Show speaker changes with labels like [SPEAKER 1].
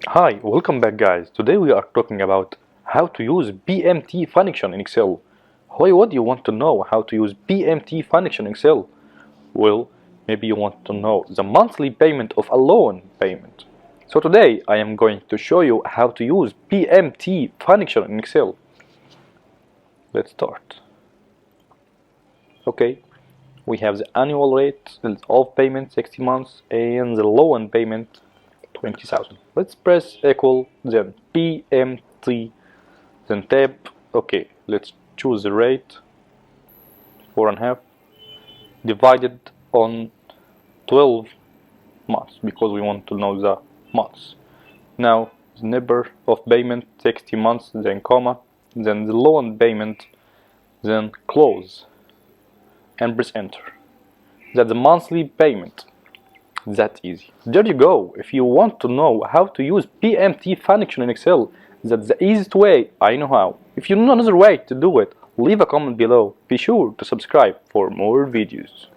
[SPEAKER 1] Hi, welcome back guys. Today we are talking about how to use PMT function in Excel. Why would you want to know how to use PMT function in Excel? Well, maybe you want to know the monthly payment of a loan payment. So today I am going to show you how to use PMT function in Excel. Let's start. Okay, we have the annual rate of payment 60 months and the loan payment 20,000. Let's press equal, then PMT, then tab. Okay, let's choose the rate 4.5 divided on 12 months because we want to know the months. Now the number of payment 60 months, then comma, then the loan payment, then close and press enter. That's the monthly payment. That easy. There you go. If you want to know how to use PMT function in Excel, that's the easiest way I know how. If you know another way to do it, leave a comment below. Be sure to subscribe for more videos.